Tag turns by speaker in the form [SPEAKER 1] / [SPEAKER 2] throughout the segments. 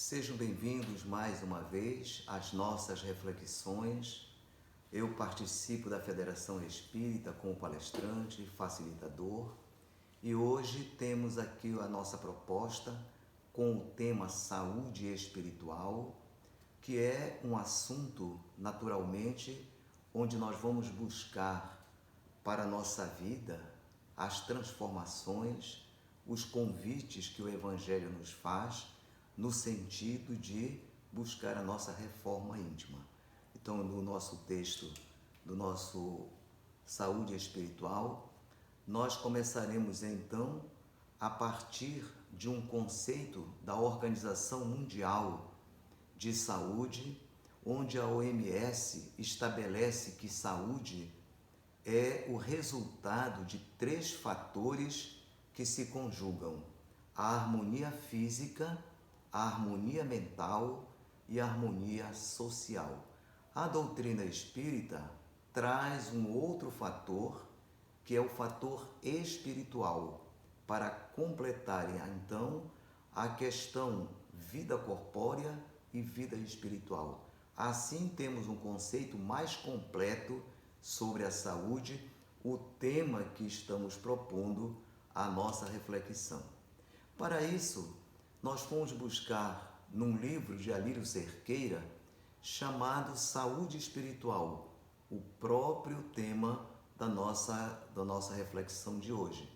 [SPEAKER 1] Sejam bem-vindos mais uma vez às nossas reflexões. Eu participo da Federação Espírita como palestrante e facilitador e hoje temos aqui a nossa proposta com o tema saúde espiritual, que é um assunto naturalmente onde nós vamos buscar para a nossa vida as transformações, os convites que o Evangelho nos faz no sentido de buscar a nossa reforma íntima. Então, no nosso texto, do nosso Saúde Espiritual, nós começaremos então a partir de um conceito da Organização Mundial de Saúde, onde a OMS estabelece que saúde é o resultado de 3 fatores que se conjugam: a harmonia física, a harmonia mental e a harmonia social. A doutrina espírita traz um outro fator, que é o fator espiritual, para completar então a questão vida corpórea e vida espiritual. Assim temos um conceito mais completo sobre a saúde, o tema que estamos propondo a nossa reflexão. Para isso, nós fomos buscar num livro de Alírio Cerqueira chamado Saúde Espiritual, o próprio tema da nossa reflexão de hoje,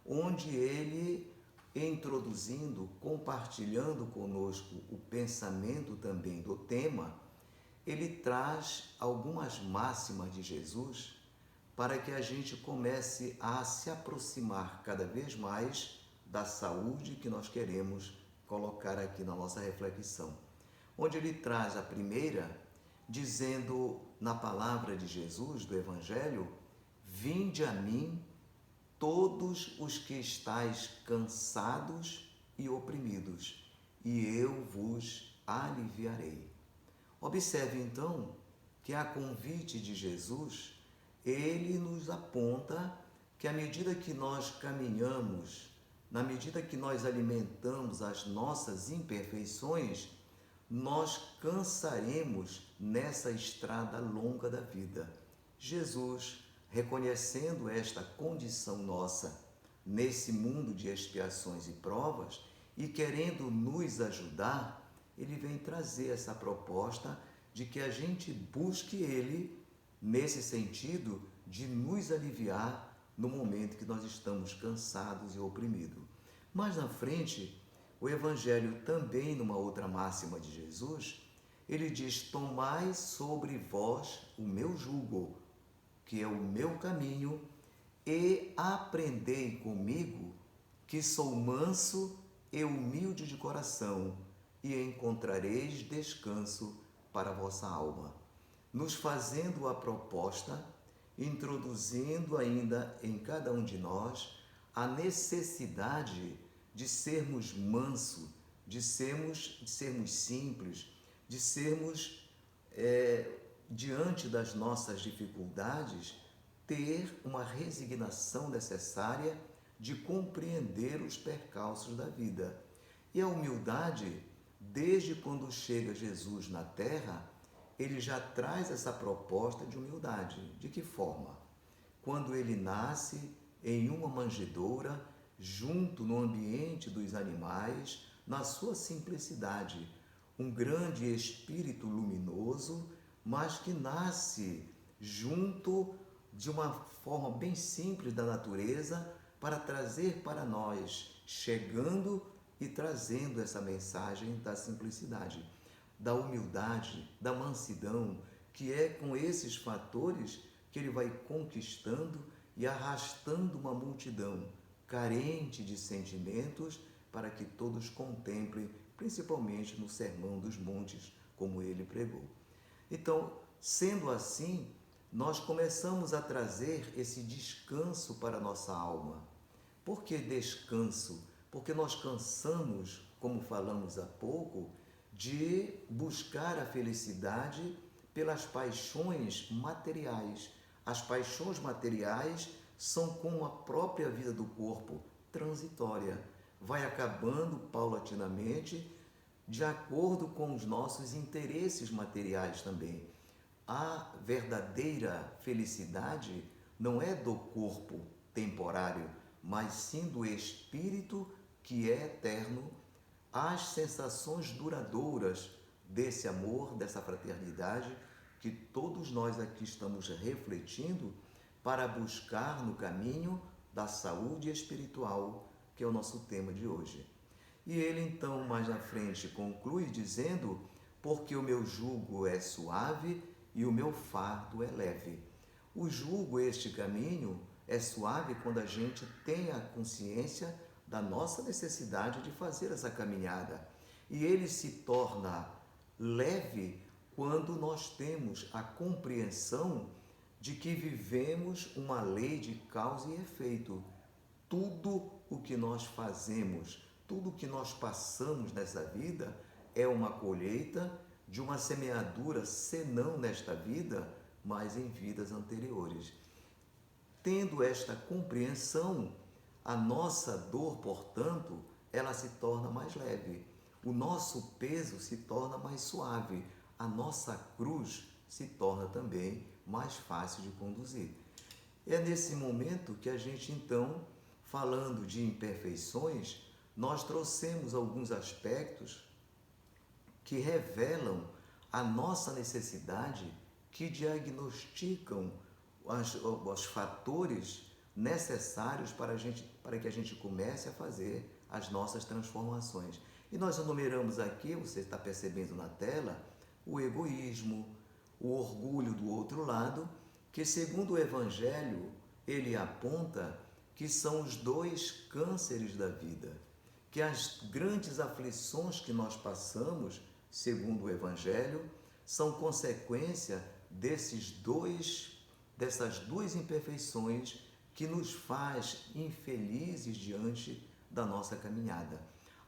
[SPEAKER 1] onde ele, introduzindo, compartilhando conosco o pensamento também do tema, ele traz algumas máximas de Jesus para que a gente comece a se aproximar cada vez mais da saúde que nós queremos colocar aqui na nossa reflexão. Onde ele traz a primeira, dizendo na palavra de Jesus, do Evangelho: vinde a mim todos os que estáis cansados e oprimidos, e eu vos aliviarei. Observe então que a convite de Jesus, ele nos aponta que à medida que nós caminhamos, na medida que nós alimentamos as nossas imperfeições, nós cansaremos nessa estrada longa da vida. Jesus, reconhecendo esta condição nossa nesse mundo de expiações e provas e querendo nos ajudar, ele vem trazer essa proposta de que a gente busque ele nesse sentido de nos aliviar no momento que nós estamos cansados e oprimidos. Mais na frente, o Evangelho também, numa outra máxima de Jesus, ele diz: tomai sobre vós o meu jugo, que é o meu caminho, e aprendei comigo, que sou manso e humilde de coração, e encontrareis descanso para a vossa alma. Nos fazendo a proposta, introduzindo ainda em cada um de nós a necessidade de sermos mansos, de sermos simples, de sermos, diante das nossas dificuldades, ter uma resignação necessária de compreender os percalços da vida. E a humildade, desde quando chega Jesus na Terra, ele já traz essa proposta de humildade. De que forma? Quando ele nasce em uma manjedoura, junto no ambiente dos animais, na sua simplicidade, um grande espírito luminoso, mas que nasce junto de uma forma bem simples da natureza para trazer para nós, chegando e trazendo essa mensagem da simplicidade, da humildade, da mansidão, que é com esses fatores que ele vai conquistando e arrastando uma multidão carente de sentimentos para que todos contemplem, principalmente no Sermão dos Montes, como ele pregou. Então, sendo assim, nós começamos a trazer esse descanso para a nossa alma. Por que descanso? Porque nós cansamos, como falamos há pouco, de buscar a felicidade pelas paixões materiais. As paixões materiais são como a própria vida do corpo, transitória. Vai acabando paulatinamente, de acordo com os nossos interesses materiais também. A verdadeira felicidade não é do corpo temporário, mas sim do espírito que é eterno, as sensações duradouras desse amor, dessa fraternidade que todos nós aqui estamos refletindo para buscar no caminho da saúde espiritual, que é o nosso tema de hoje. E ele então, mais na frente, conclui dizendo: porque o meu jugo é suave e o meu fardo é leve. O jugo, este caminho, é suave quando a gente tem a consciência da nossa necessidade de fazer essa caminhada. E ele se torna leve quando nós temos a compreensão de que vivemos uma lei de causa e efeito. Tudo o que nós fazemos, tudo o que nós passamos nessa vida é uma colheita de uma semeadura, senão nesta vida, mas em vidas anteriores. Tendo esta compreensão, a nossa dor, portanto, ela se torna mais leve. O nosso peso se torna mais suave. A nossa cruz se torna também mais fácil de conduzir. É nesse momento que a gente, então, falando de imperfeições, nós trouxemos alguns aspectos que revelam a nossa necessidade, que diagnosticam os fatores necessários para que a gente comece a fazer as nossas transformações. E nós enumeramos aqui, você está percebendo na tela, o egoísmo, o orgulho do outro lado, que segundo o Evangelho, ele aponta que são os dois cânceres da vida, que as grandes aflições que nós passamos, segundo o Evangelho, são consequência dessas duas imperfeições que nos faz infelizes diante da nossa caminhada.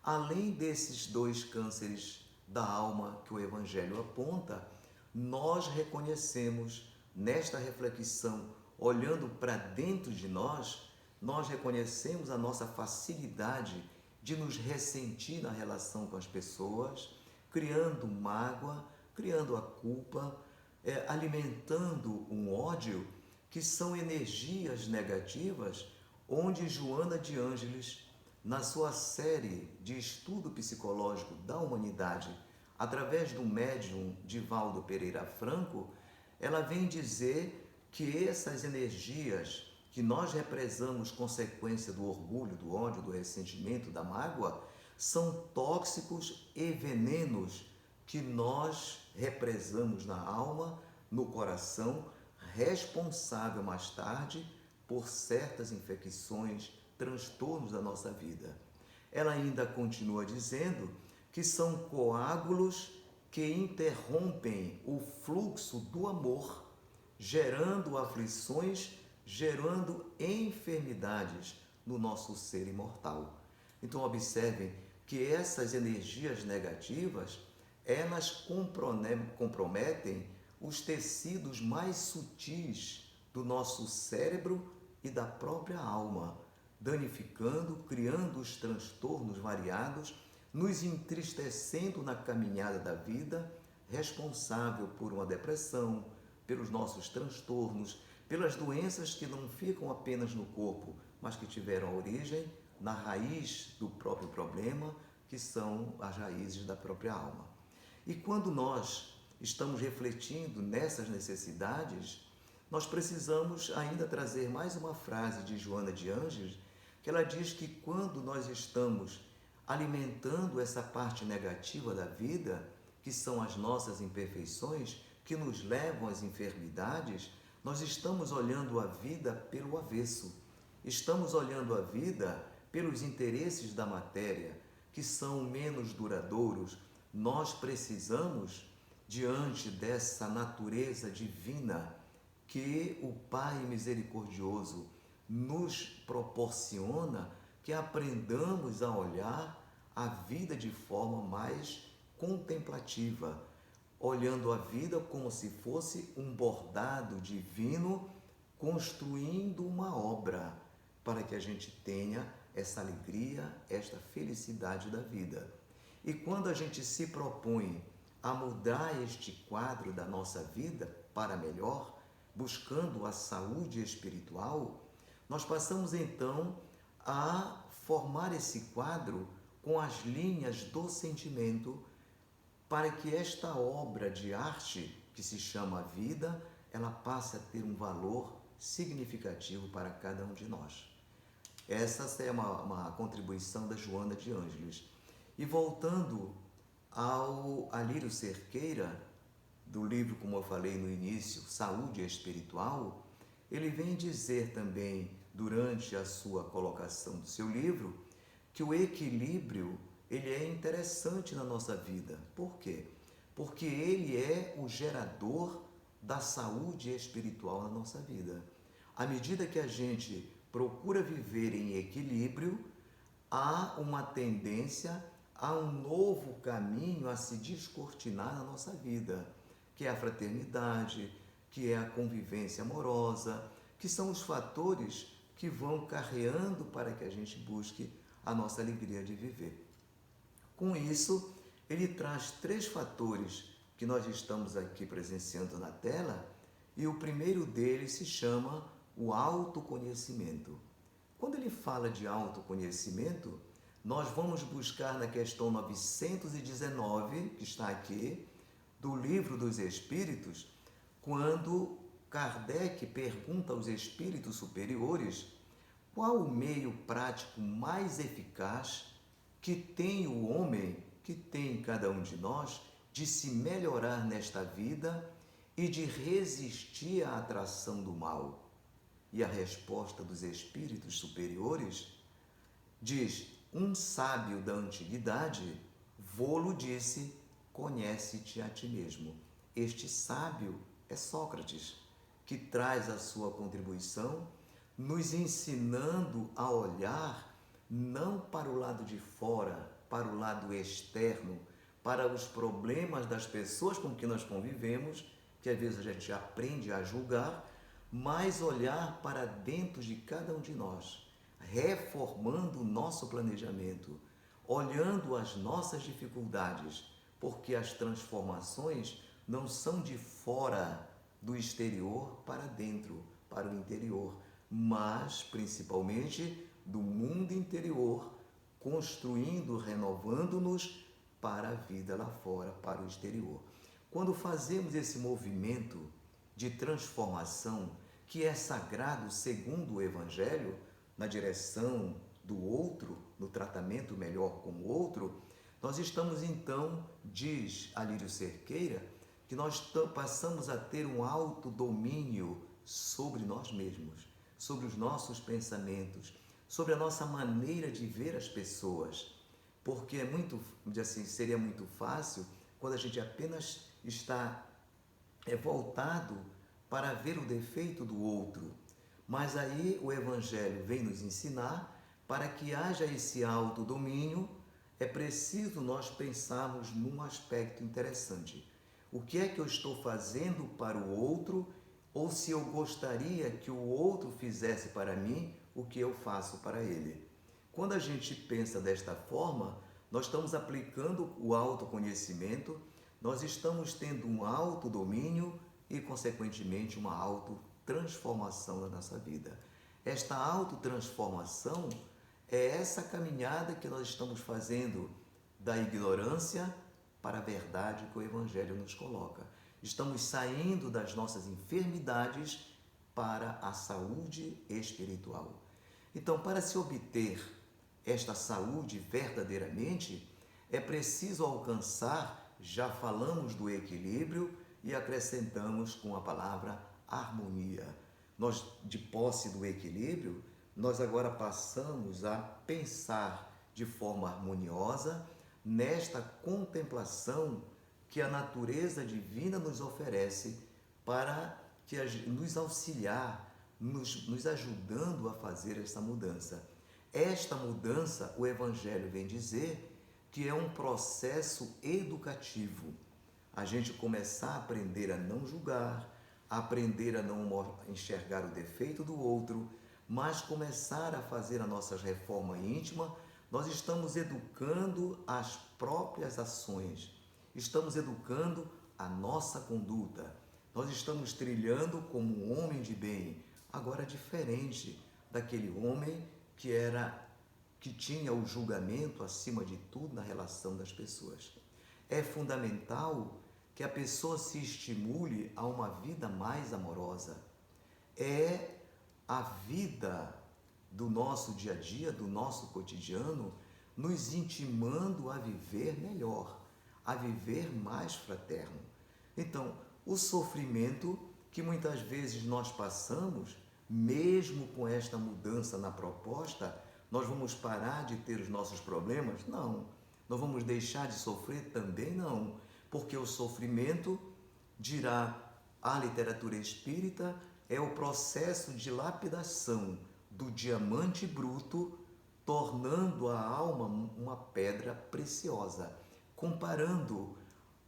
[SPEAKER 1] Além desses dois cânceres da alma que o Evangelho aponta, nós reconhecemos nesta reflexão, olhando para dentro de nós reconhecemos a nossa facilidade de nos ressentir na relação com as pessoas, criando mágoa, criando a culpa, alimentando um ódio, que são energias negativas, onde Joana de Ângeles, na sua série de estudo psicológico da humanidade, através do médium Divaldo Pereira Franco, ela vem dizer que essas energias que nós represamos consequência do orgulho, do ódio, do ressentimento, da mágoa, são tóxicos e venenos que nós represamos na alma, no coração, responsável mais tarde por certas infecções, transtornos da nossa vida. Ela ainda continua dizendo que são coágulos que interrompem o fluxo do amor, gerando aflições, gerando enfermidades no nosso ser imortal. Então observem que essas energias negativas, elas comprometem os tecidos mais sutis do nosso cérebro e da própria alma, danificando, criando os transtornos variados, nos entristecendo na caminhada da vida, responsável por uma depressão, pelos nossos transtornos, pelas doenças que não ficam apenas no corpo, mas que tiveram a origem na raiz do próprio problema, que são as raízes da própria alma. E quando nós estamos refletindo nessas necessidades, nós precisamos ainda trazer mais uma frase de Joana de Ângeles, que ela diz que quando nós estamos alimentando essa parte negativa da vida, que são as nossas imperfeições, que nos levam às enfermidades, nós estamos olhando a vida pelo avesso. Estamos olhando a vida pelos interesses da matéria, que são menos duradouros. Nós precisamos, diante dessa natureza divina que o Pai misericordioso nos proporciona, que aprendamos a olhar a vida de forma mais contemplativa, olhando a vida como se fosse um bordado divino, construindo uma obra para que a gente tenha essa alegria, esta felicidade da vida. E quando a gente se propõe a mudar este quadro da nossa vida para melhor, buscando a saúde espiritual, nós passamos então a formar esse quadro com as linhas do sentimento para que esta obra de arte, que se chama vida, ela passe a ter um valor significativo para cada um de nós. Essa é uma contribuição da Joana de Ângeles. E voltando ao Alírio Cerqueira, do livro, como eu falei no início, Saúde Espiritual, ele vem dizer também, durante a sua colocação do seu livro, que o equilíbrio ele é interessante na nossa vida. Por quê? Porque ele é o gerador da saúde espiritual na nossa vida. À medida que a gente procura viver em equilíbrio, há uma tendência a um novo caminho a se descortinar na nossa vida, que é a fraternidade, que é a convivência amorosa, que são os fatores que vão carreando para que a gente busque a nossa alegria de viver. Com isso, ele traz 3 fatores que nós estamos aqui presenciando na tela, e o primeiro deles se chama o autoconhecimento. Quando ele fala de autoconhecimento, nós vamos buscar na questão 919, que está aqui, do Livro dos Espíritos, quando Kardec pergunta aos espíritos superiores qual o meio prático mais eficaz que tem o homem, que tem cada um de nós, de se melhorar nesta vida e de resistir à atração do mal. E a resposta dos espíritos superiores diz: um sábio da antiguidade vô-lo disse, conhece-te a ti mesmo. Este sábio é Sócrates, que traz a sua contribuição, nos ensinando a olhar não para o lado de fora, para o lado externo, para os problemas das pessoas com que nós convivemos, que às vezes a gente aprende a julgar, mas olhar para dentro de cada um de nós, reformando o nosso planejamento, olhando as nossas dificuldades, porque as transformações não são de fora, do exterior para dentro, para o interior, mas principalmente do mundo interior, construindo, renovando-nos para a vida lá fora, para o exterior. Quando fazemos esse movimento de transformação, que é sagrado segundo o Evangelho, na direção do outro, no tratamento melhor com o outro, nós estamos então, diz Alírio Cerqueira, que nós passamos a ter um autodomínio sobre nós mesmos, sobre os nossos pensamentos, sobre a nossa maneira de ver as pessoas, porque seria muito fácil quando a gente apenas está voltado para ver o defeito do outro. Mas aí o Evangelho vem nos ensinar, para que haja esse autodomínio, é preciso nós pensarmos num aspecto interessante. O que é que eu estou fazendo para o outro, ou se eu gostaria que o outro fizesse para mim o que eu faço para ele? Quando a gente pensa desta forma, nós estamos aplicando o autoconhecimento, nós estamos tendo um autodomínio e, consequentemente, uma autotransformação na nossa vida. Esta autotransformação é essa caminhada que nós estamos fazendo da ignorância para a verdade que o Evangelho nos coloca. Estamos saindo das nossas enfermidades para a saúde espiritual. Então, para se obter esta saúde verdadeiramente, é preciso alcançar, já falamos do equilíbrio e acrescentamos com a palavra harmonia. Nós, de posse do equilíbrio, nós agora passamos a pensar de forma harmoniosa nesta contemplação que a natureza divina nos oferece para que nos auxiliar, nos ajudando a fazer essa mudança. Esta mudança, o Evangelho vem dizer que é um processo educativo. A gente começar a aprender a não julgar, a aprender a não enxergar o defeito do outro, mas começar a fazer a nossa reforma íntima Nós estamos educando as próprias ações, estamos educando a nossa conduta, nós estamos trilhando como um homem de bem, agora diferente daquele homem que tinha o julgamento acima de tudo na relação das pessoas. É fundamental que a pessoa se estimule a uma vida mais amorosa. É a vida do nosso dia a dia, do nosso cotidiano, nos intimando a viver melhor, a viver mais fraterno. Então, o sofrimento que muitas vezes nós passamos, mesmo com esta mudança na proposta, nós vamos parar de ter os nossos problemas? Não. Nós vamos deixar de sofrer? Também não. Porque o sofrimento, dirá a literatura espírita, é o processo de lapidação do diamante bruto, tornando a alma uma pedra preciosa, comparando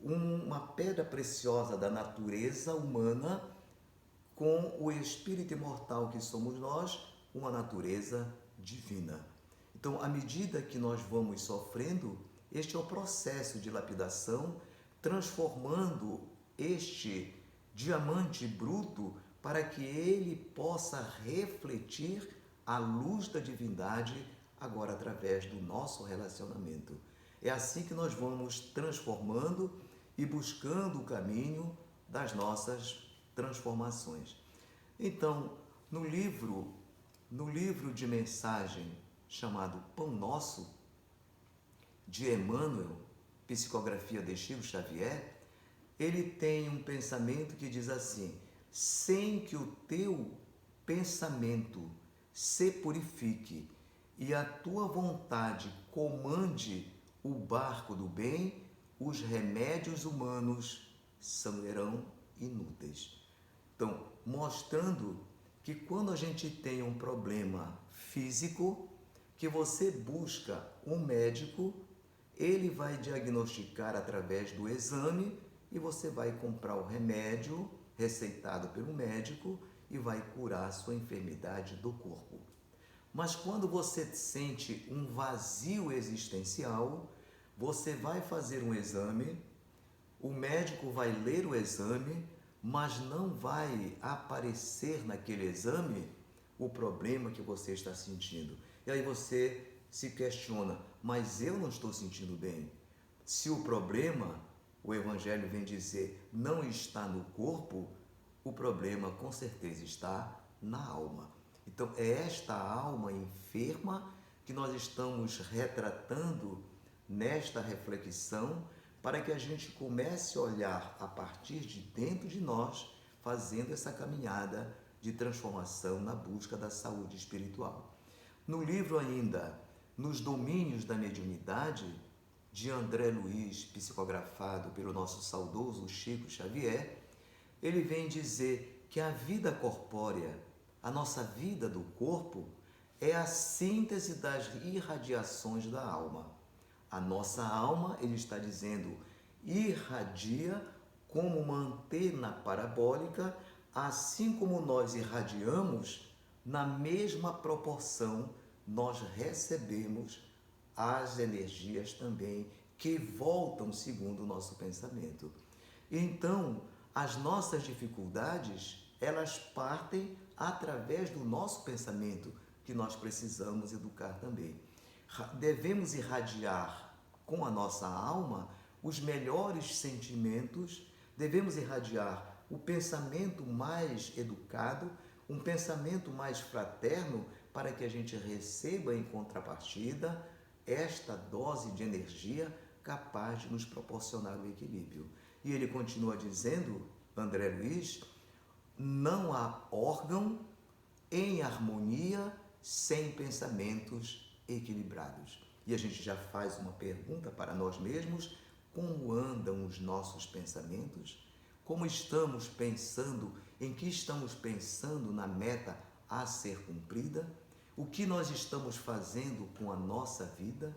[SPEAKER 1] uma pedra preciosa da natureza humana com o espírito imortal que somos nós, uma natureza divina. Então, à medida que nós vamos sofrendo, este é o processo de lapidação, transformando este diamante bruto para que ele possa refletir a luz da divindade agora através do nosso relacionamento. É assim que nós vamos transformando e buscando o caminho das nossas transformações. Então, no livro de mensagem chamado Pão Nosso, de Emmanuel, psicografia de Chico Xavier, ele tem um pensamento que diz assim: sem que o teu pensamento se purifique e a tua vontade comande o barco do bem, os remédios humanos serão inúteis. Então, mostrando que quando a gente tem um problema físico, que você busca um médico, ele vai diagnosticar através do exame e você vai comprar o remédio receitado pelo médico e vai curar a sua enfermidade do corpo. Mas quando você sente um vazio existencial, você vai fazer um exame, o médico vai ler o exame, mas não vai aparecer naquele exame o problema que você está sentindo. E aí você se questiona, mas eu não estou sentindo bem. Se o problema, o Evangelho vem dizer, não está no corpo, o problema com certeza está na alma. Então é esta alma enferma que nós estamos retratando nesta reflexão para que a gente comece a olhar a partir de dentro de nós, fazendo essa caminhada de transformação na busca da saúde espiritual. No livro ainda, Nos Domínios da Mediunidade, de André Luiz, psicografado pelo nosso saudoso Chico Xavier, ele vem dizer que a vida corpórea, a nossa vida do corpo, é a síntese das irradiações da alma. A nossa alma, ele está dizendo, irradia como uma antena parabólica, assim como nós irradiamos, na mesma proporção nós recebemos as energias também que voltam segundo o nosso pensamento. Então, as nossas dificuldades, elas partem através do nosso pensamento, que nós precisamos educar também. Devemos irradiar com a nossa alma os melhores sentimentos, devemos irradiar o pensamento mais educado, um pensamento mais fraterno, para que a gente receba em contrapartida esta dose de energia capaz de nos proporcionar o equilíbrio. E ele continua dizendo, André Luiz, não há órgão em harmonia sem pensamentos equilibrados. E a gente já faz uma pergunta para nós mesmos: como andam os nossos pensamentos? Como estamos pensando? Em que estamos pensando na meta a ser cumprida? O que nós estamos fazendo com a nossa vida?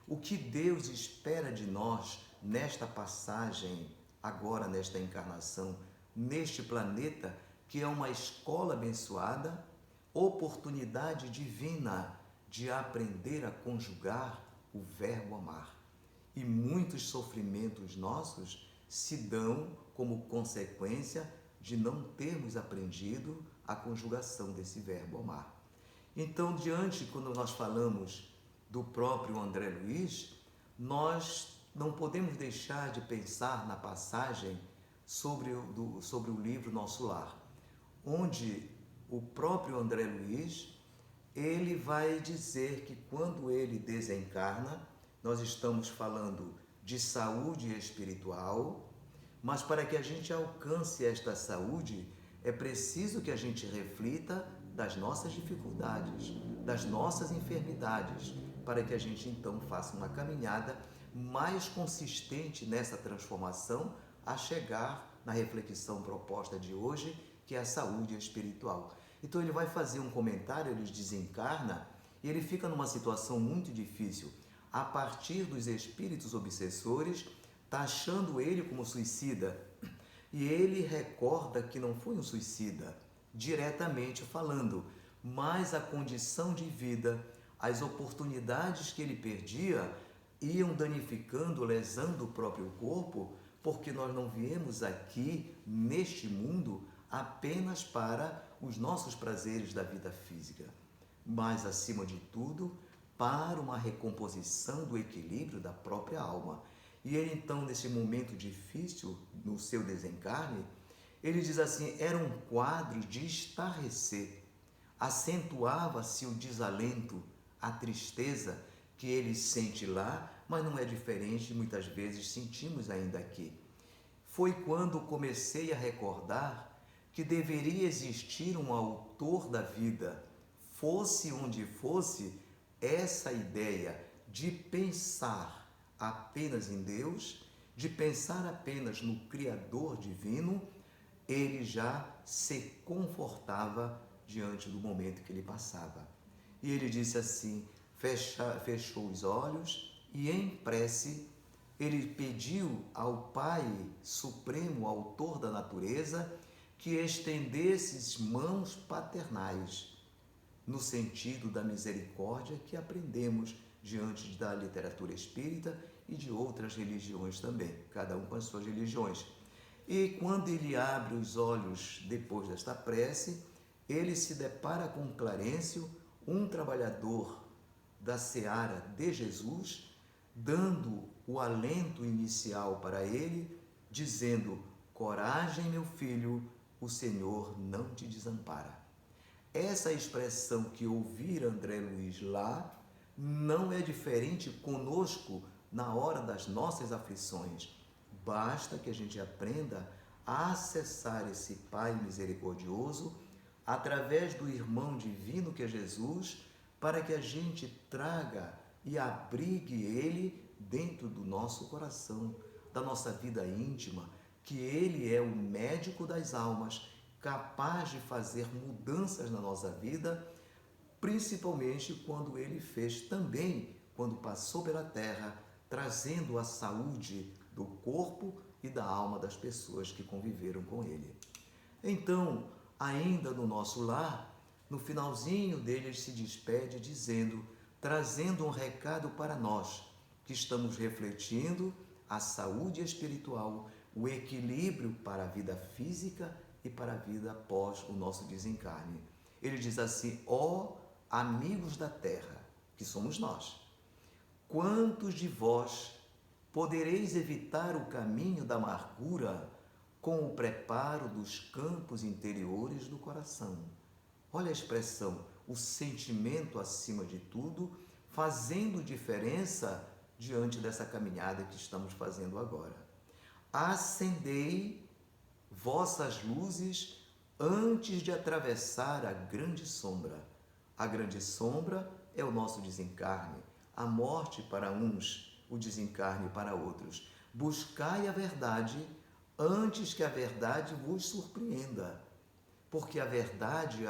[SPEAKER 1] O que Deus espera de nós nesta passagem, agora nesta encarnação, neste planeta, que é uma escola abençoada, oportunidade divina de aprender a conjugar o verbo amar. E muitos sofrimentos nossos se dão como consequência de não termos aprendido a conjugação desse verbo amar. Então, quando nós falamos do próprio André Luiz, nós não podemos deixar de pensar na passagem sobre o livro Nosso Lar, onde o próprio André Luiz, ele vai dizer que quando ele desencarna, nós estamos falando de saúde espiritual, mas para que a gente alcance esta saúde, é preciso que a gente reflita das nossas dificuldades, das nossas enfermidades, para que a gente então faça uma caminhada mais consistente nessa transformação a chegar na reflexão proposta de hoje, que é a saúde espiritual. Então ele vai fazer um comentário, ele desencarna e ele fica numa situação muito difícil, a partir dos espíritos obsessores, taxando ele como suicida. E ele recorda que não foi um suicida, diretamente falando, mas a condição de vida, as oportunidades que ele perdia, iam danificando, lesando o próprio corpo, porque nós não viemos aqui, neste mundo, apenas para os nossos prazeres da vida física, mas, acima de tudo, para uma recomposição do equilíbrio da própria alma. E ele, então, nesse momento difícil, no seu desencarne, ele diz assim, era um quadro de estarrecer, acentuava-se o desalento, a tristeza que ele sente lá, mas não é diferente, muitas vezes sentimos ainda aqui. Foi quando comecei a recordar que deveria existir um autor da vida, fosse onde fosse, essa ideia de pensar apenas em Deus, de pensar apenas no Criador divino, ele já se confortava diante do momento que ele passava. E ele disse assim, fechou os olhos e em prece ele pediu ao Pai Supremo, autor da natureza, que estendesse mãos paternais, no sentido da misericórdia que aprendemos diante da literatura espírita e de outras religiões também, cada um com as suas religiões. E quando ele abre os olhos depois desta prece, ele se depara com Clarencio, um trabalhador da seara de Jesus, dando o alento inicial para ele, dizendo, coragem, meu filho, o Senhor não te desampara. Essa expressão que ouvir André Luiz lá não é diferente conosco na hora das nossas aflições. Basta que a gente aprenda a acessar esse Pai misericordioso através do irmão divino que é Jesus, para que a gente traga e abrigue ele dentro do nosso coração, da nossa vida íntima, que ele é o médico das almas, capaz de fazer mudanças na nossa vida, principalmente quando ele fez também, quando passou pela terra, trazendo a saúde do corpo e da alma das pessoas que conviveram com ele. Então, ainda no nosso lar, no finalzinho dele, ele se despede dizendo, trazendo um recado para nós, que estamos refletindo a saúde espiritual, o equilíbrio para a vida física e para a vida após o nosso desencarne. Ele diz assim, ó amigos da terra, que somos nós, quantos de vós podereis evitar o caminho da amargura com o preparo dos campos interiores do coração? Olha a expressão, o sentimento acima de tudo, fazendo diferença diante dessa caminhada que estamos fazendo agora. Acendei vossas luzes antes de atravessar a grande sombra. A grande sombra é o nosso desencarne, a morte para uns, o desencarne para outros. Buscai a verdade antes que a verdade vos surpreenda, porque a verdade,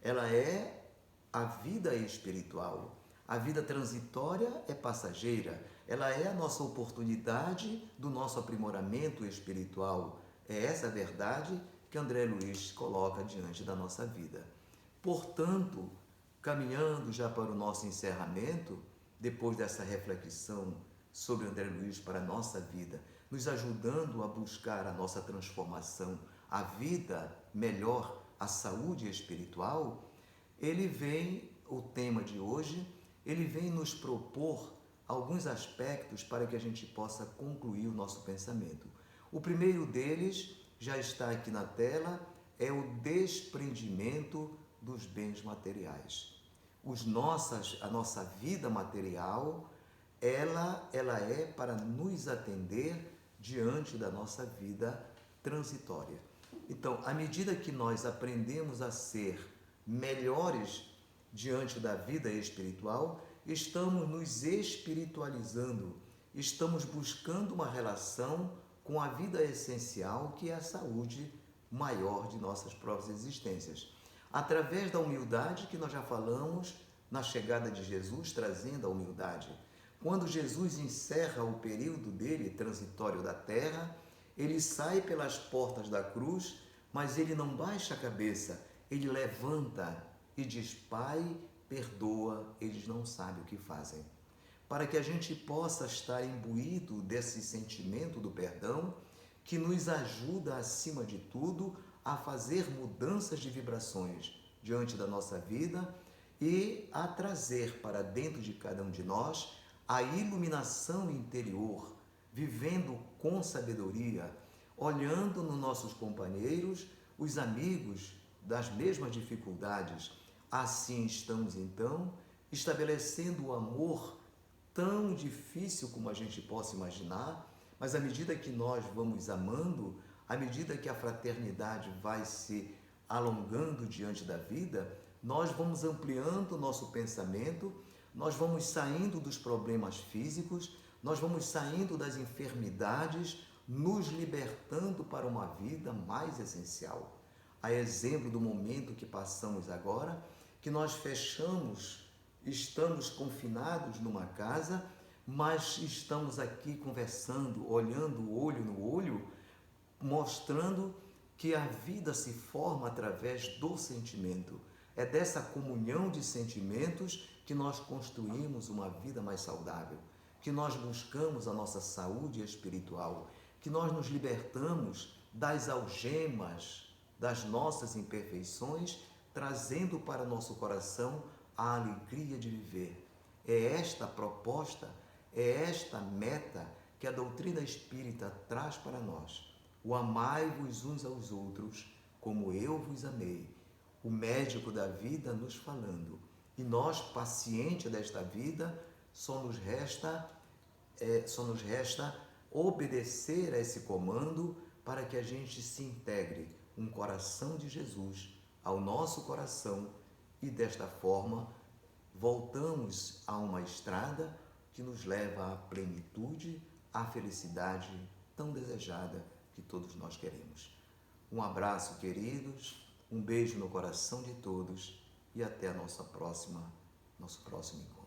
[SPEAKER 1] ela é a vida espiritual. A vida transitória é passageira, ela é a nossa oportunidade do nosso aprimoramento espiritual. É essa a verdade que André Luiz coloca diante da nossa vida. Portanto, caminhando já para o nosso encerramento, depois dessa reflexão sobre André Luiz para a nossa vida, nos ajudando a buscar a nossa transformação, a vida melhor, a saúde espiritual, o tema de hoje, ele vem nos propor alguns aspectos para que a gente possa concluir o nosso pensamento. O primeiro deles já está aqui na tela, é o desprendimento dos bens materiais. A nossa vida material, ela é para nos atender diante da nossa vida transitória. Então, à medida que nós aprendemos a ser melhores diante da vida espiritual, estamos nos espiritualizando, estamos buscando uma relação com a vida essencial, que é a saúde maior de nossas próprias existências. Através da humildade, que nós já falamos na chegada de Jesus, trazendo a humildade. Quando Jesus encerra o período dele, transitório da terra, ele sai pelas portas da cruz, mas ele não baixa a cabeça, ele levanta e diz: Pai, perdoa, eles não sabem o que fazem. Para que a gente possa estar imbuído desse sentimento do perdão, que nos ajuda, acima de tudo, a fazer mudanças de vibrações diante da nossa vida e a trazer para dentro de cada um de nós a iluminação interior, vivendo com sabedoria, olhando nos nossos companheiros, os amigos das mesmas dificuldades. Assim estamos, então, estabelecendo o amor tão difícil como a gente possa imaginar, mas à medida que nós vamos amando, à medida que a fraternidade vai se alongando diante da vida, nós vamos ampliando o nosso pensamento, nós vamos saindo dos problemas físicos, nós vamos saindo das enfermidades, nos libertando para uma vida mais essencial. A exemplo do momento que passamos agora, que nós estamos confinados numa casa, mas estamos aqui conversando, olhando olho no olho, mostrando que a vida se forma através do sentimento. É dessa comunhão de sentimentos que nós construímos uma vida mais saudável, que nós buscamos a nossa saúde espiritual, que nós nos libertamos das algemas das nossas imperfeições, trazendo para nosso coração a alegria de viver. É esta a proposta, é esta a meta que a doutrina espírita traz para nós. O amai-vos uns aos outros, como eu vos amei. O médico da vida nos falando. E nós, pacientes desta vida, só nos resta obedecer a esse comando para que a gente se integre um coração de Jesus ao nosso coração e desta forma voltamos a uma estrada que nos leva à plenitude, à felicidade tão desejada que todos nós queremos. Um abraço, queridos, um beijo no coração de todos e até nosso próximo encontro.